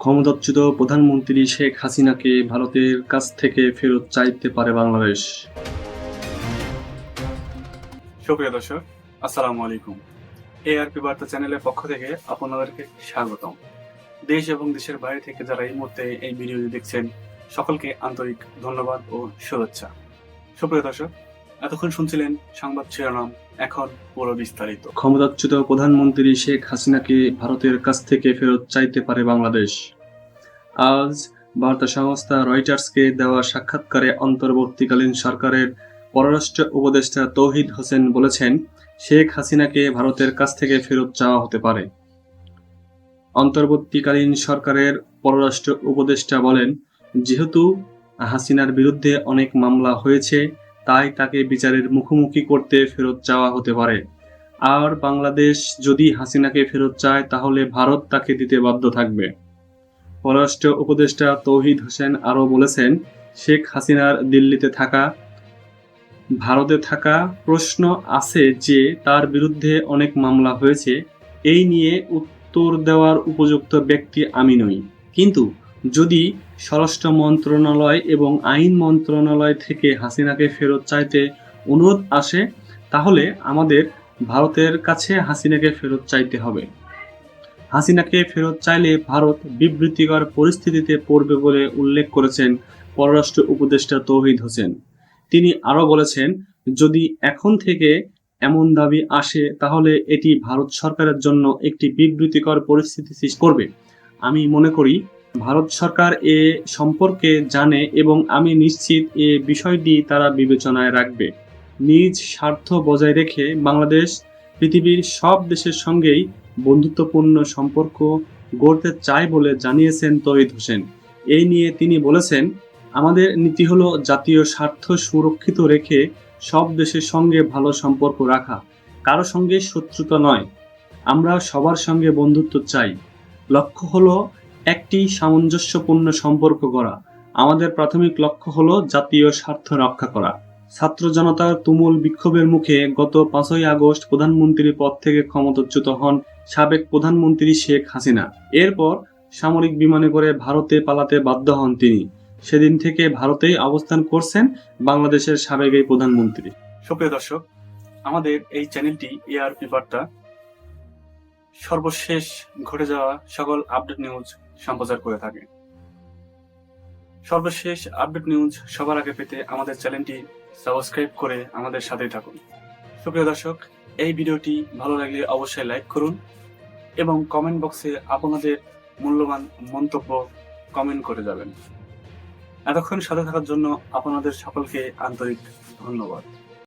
ক্ষমতাচ্যুত প্রধানমন্ত্রী শেখ হাসিনাকে ভারতের কাছ থেকে ফেরত চাইতে পারে বাংলাদেশ। সুপ্রিয় দর্শক, আসসালামু আলাইকুম। এআরপি বার্তা চ্যানেলের পক্ষ থেকে আপনাদেরকে স্বাগতম। দেশ এবং দেশের বাইরে থেকে যারা এই মুহূর্তে এই ভিডিওটি দেখছেন, সকলকে আন্তরিক ধন্যবাদ ও শুভেচ্ছা। সুপ্রিয় দর্শক, এতক্ষণ শুনছিলেন সংবাদ শিরোনাম, এখন পুরো বিস্তারিত। ক্ষমতাচ্যুত প্রধানমন্ত্রী শেখ হাসিনাকে ভারতের কাছ থেকে ফেরত চাইতে পারে বাংলাদেশ। আজ বার্তা সংস্থা রয়টার্সকে দেওয়া সাক্ষাৎকারে অন্তর্বর্তীকালীন সরকারের পররাষ্ট্র উপদেষ্টা তৌহিদ হোসেন বলেছেন, শেখ হাসিনাকে ভারতের কাছ থেকে ফেরত চাওয়া হতে পারে। অন্তর্বর্তীকালীন সরকারের পররাষ্ট্র উপদেষ্টা বলেন, যেহেতু হাসিনার বিরুদ্ধে অনেক মামলা হয়েছে, তাই তাকে বিচারের মুখোমুখি করতে ফেরত চাওয়া হতে পারে। আর বাংলাদেশ যদি হাসিনাকে ফেরত চায়, তাহলে ভারত তাকে দিতে বাধ্য থাকবে। পররাষ্ট্র উপদেষ্টা তৌহিদ হোসেন আরও বলেছেন, শেখ হাসিনার দিল্লিতে থাকা, ভারতে থাকা প্রশ্ন আছে যে তার বিরুদ্ধে অনেক মামলা হয়েছে, এই নিয়ে উত্তর দেওয়ার উপযুক্ত ব্যক্তি আমি নই। কিন্তু যদি স্বরাষ্ট্র মন্ত্রণালয় এবং আইন মন্ত্রণালয় থেকে হাসিনাকে ফেরত চাইতে অনুরোধ আসে, তাহলে আমাদের ভারতের কাছে হাসিনাকে ফেরত চাইতে হবে। হাসিনাকে ফেরত চাইলে ভারত বিবৃতিকর পরিস্থিতিতে পড়বে বলে উল্লেখ করেছেন পররাষ্ট্র উপদেষ্টা তৌহিদ হোসেন। তিনি আরও বলেছেন, যদি এখন থেকে এমন দাবি আসে, তাহলে এটি ভারত সরকারের জন্য একটি বিবৃতিকর পরিস্থিতি সৃষ্টি করবে। আমি মনে করি ভারত সরকার এ সম্পর্কে জানে এবং আমি নিশ্চিত এ বিষয়টি তারা বিবেচনায় রাখবে। নিজ স্বার্থ বজায় রেখে বাংলাদেশ পৃথিবীর সব দেশের সঙ্গেই বন্ধুত্বপূর্ণ সম্পর্ক গড়তে চায় বলে জানিয়েছেন তৌহিদ হোসেন। এই নিয়ে তিনি বলেছেন, আমাদের নীতি হলো জাতীয় স্বার্থ সুরক্ষিত রেখে সব দেশের সঙ্গে ভালো সম্পর্ক রাখা, কারো সঙ্গে শত্রুতা নয়। আমরা সবার সঙ্গে বন্ধুত্ব চাই। লক্ষ্য হলো একটি সামঞ্জস্যপূর্ণ সম্পর্ক গড়া। আমাদের প্রাথমিক লক্ষ্য হলো জাতীয় স্বার্থ রক্ষা করা। ছাত্র জনতার তুমুল বিক্ষোভের মুখে গত 5ই আগস্ট প্রধানমন্ত্রীর পদ থেকে ক্ষমতাচ্যুত হন সাবেক প্রধানমন্ত্রী শেখ হাসিনা। এরপর সামরিক বিমানে করে ভারতে পালাতে বাধ্য হন তিনি। সেদিন থেকে ভারতেই অবস্থান করছেন বাংলাদেশের সাবেক এই প্রধানমন্ত্রী। সুপ্রিয় দর্শক, আমাদের এই চ্যানেলটি এআরপি বার্তা সর্বশেষ ঘটে যাওয়া সকল আপডেট নিউজ সম্প্রচার করে থাকে। সর্বশেষ আপডেট নিউজ সবার আগে পেতে আমাদের চ্যানেলটি সাবস্ক্রাইব করে আমাদের সাথেই থাকুন। সুপ্রিয় দর্শক, এই ভিডিওটি ভালো লাগলে অবশ্যই লাইক করুন এবং কমেন্ট বক্সে আপনাদের মূল্যবান মন্তব্য কমেন্ট করে যাবেন। এতক্ষণ সাথে থাকার জন্য আপনাদের সকলকে আন্তরিক ধন্যবাদ।